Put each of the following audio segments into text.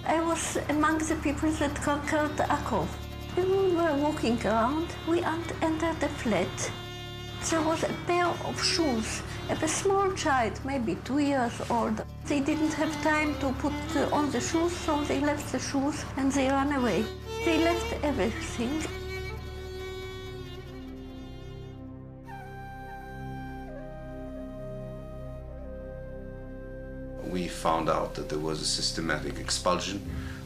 I was among the people that conquered Akko. When we were walking around, we entered a flat. There was a pair of shoes of a small child, maybe 2 years old. They didn't have time to put on the shoes, so they left the shoes and they ran away. They left everything. We found out that there was a systematic expulsion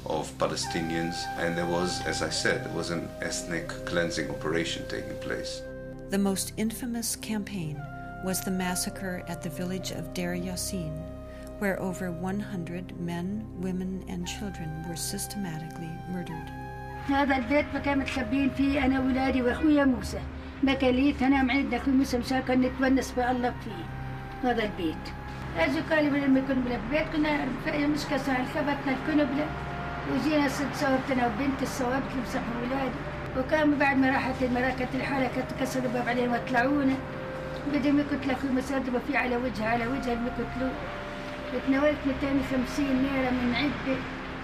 of Palestinians, and there was, as I said, there was an ethnic cleansing operation taking place. The most infamous campaign was the massacre at the village of Deir Yassin, where over 100 men, women, and children were systematically murdered. هذا البيت ما كان متخبين فيه أنا وولادي وأخويا موسى. ما كان لي تنام عندنا أخوي موسى مشان نتونس بالله فيه. هذا البيت. أجوا قالوا لما كنا بالبيت كنا مش كسر خبطنا الكنبلة وجينا صورت أنا وبنت الصوابت اللي مسحوا ولادي. وكان بعد ما راحت المراكز الحالة كانت كسروا الباب علينا وطلعونا. بدهم يقتلوا أخوي مسدبة فيه على وجهه اللي يقتلوه. وتناولت 250 ليرة من عدة.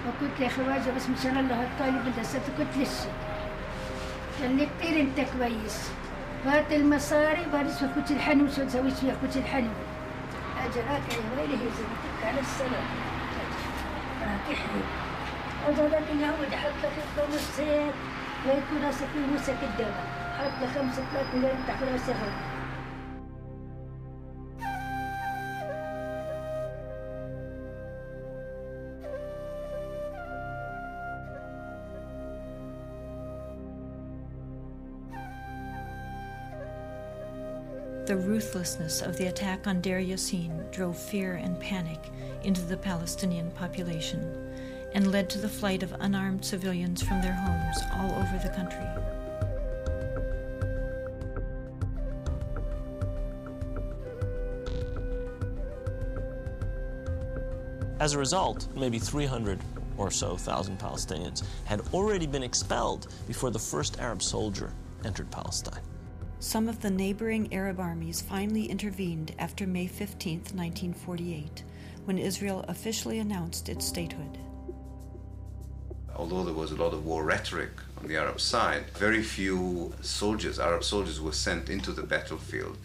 وقلت يا خواجة بس مشان الله الطالب انت قلت ليش؟ قال لي كتير انت كويس. هات المصاري بارس اخوتي الحنو شو تسوي فيها اخوتي الحنو؟ اجراك يا ويلي هي زمتك على السلام. تحلي. وهذاك اليهود حط لك الخمس سير ويكون راسك في موسك الدواء. حط لك 5 مليون تحت راسك. The ruthlessness of the attack on Deir Yassin drove fear and panic into the Palestinian population and led to the flight of unarmed civilians from their homes all over the country. As a result, maybe 300 or so thousand Palestinians had already been expelled before the first Arab soldier entered Palestine. Some of the neighboring Arab armies finally intervened after May 15, 1948, when Israel officially announced its statehood. Although there was a lot of war rhetoric on the Arab side, very few soldiers, Arab soldiers, were sent into the battlefield.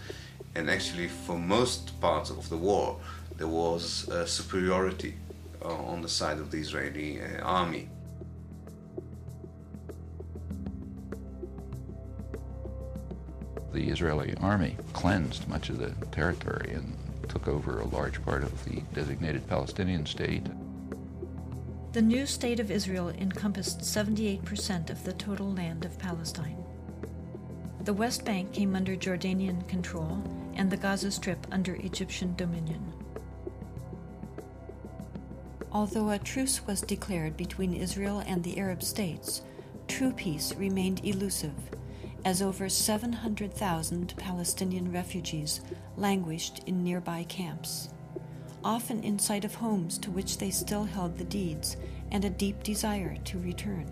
And actually, for most parts of the war, there was superiority on the side of the Israeli army. The Israeli army cleansed much of the territory and took over a large part of the designated Palestinian state. The new state of Israel encompassed 78% of the total land of Palestine. The West Bank came under Jordanian control and the Gaza Strip under Egyptian dominion. Although a truce was declared between Israel and the Arab states, true peace remained elusive, as over 700,000 Palestinian refugees languished in nearby camps, often in sight of homes to which they still held the deeds and a deep desire to return.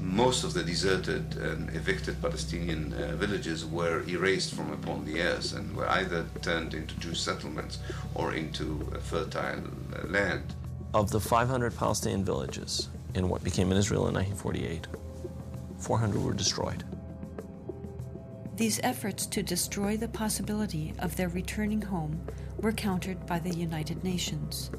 Most of the deserted and evicted Palestinian villages were erased from upon the earth and were either turned into Jewish settlements or into fertile land. Of the 500 Palestinian villages in what became Israel in 1948, 400 were destroyed. These efforts to destroy the possibility of their returning home were countered by the United Nations,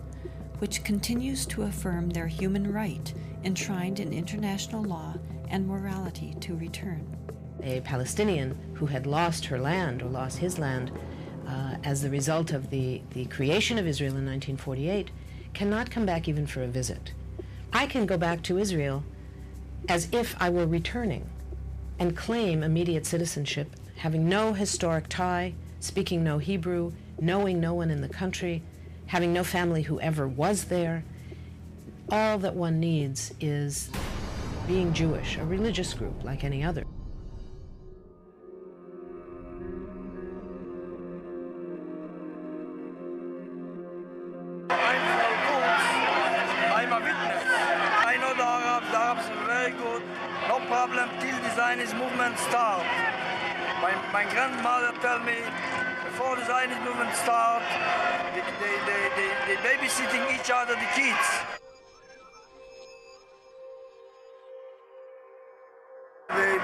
which continues to affirm their human right enshrined in international law and morality to return. A Palestinian who had lost her land or lost his land as the result of the creation of Israel in 1948 cannot come back even for a visit. I can go back to Israel as if I were returning and claim immediate citizenship, having no historic tie, speaking no Hebrew, knowing no one in the country, having no family who ever was there. All that one needs is being Jewish, a religious group like any other. I'm a witness. I know the Arabs are very good. No problem till the Zionist movement start. My grandmother tell me before the Zionist movement start, they babysitting each other, the kids.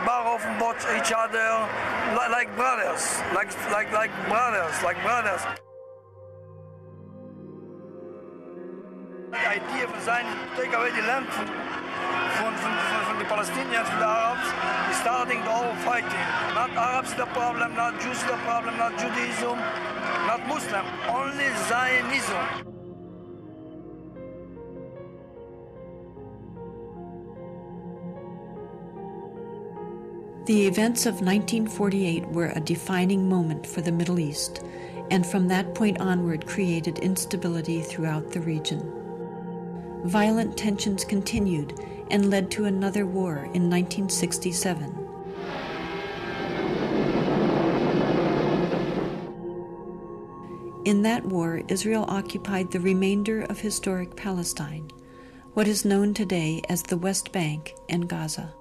bar offen watch each other like brothers, like brothers. The idea von sein, take away the land from the Palestinians, from the Arabs, is starting the whole fighting. Not Arabs the problem, not Jews the problem, not Judaism, not Muslim, only Zionism. The events of 1948 were a defining moment for the Middle East, and from that point onward created instability throughout the region. Violent tensions continued and led to another war in 1967. In that war, Israel occupied the remainder of historic Palestine, what is known today as the West Bank and Gaza.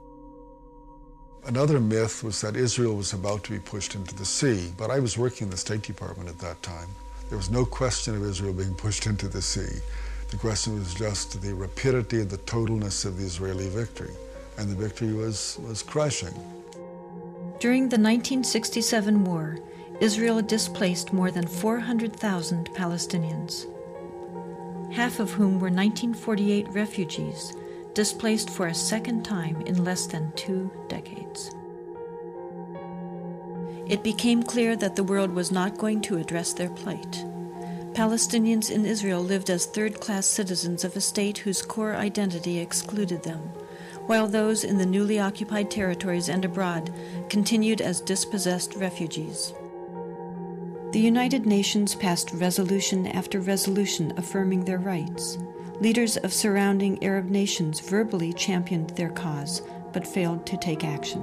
Another myth was that Israel was about to be pushed into the sea, but I was working in the State Department at that time. There was no question of Israel being pushed into the sea. The question was just the rapidity and the totalness of the Israeli victory, and the victory was crushing. During the 1967 war, Israel displaced more than 400,000 Palestinians, half of whom were 1948 refugees, displaced for a second time in less than 2 decades. It became clear that the world was not going to address their plight. Palestinians in Israel lived as third-class citizens of a state whose core identity excluded them, while those in the newly occupied territories and abroad continued as dispossessed refugees. The United Nations passed resolution after resolution affirming their rights. Leaders of surrounding Arab nations verbally championed their cause, but failed to take action.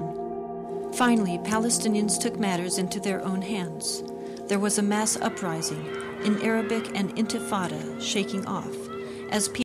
Finally, Palestinians took matters into their own hands. There was a mass uprising, in Arabic an intifada, shaking off, as people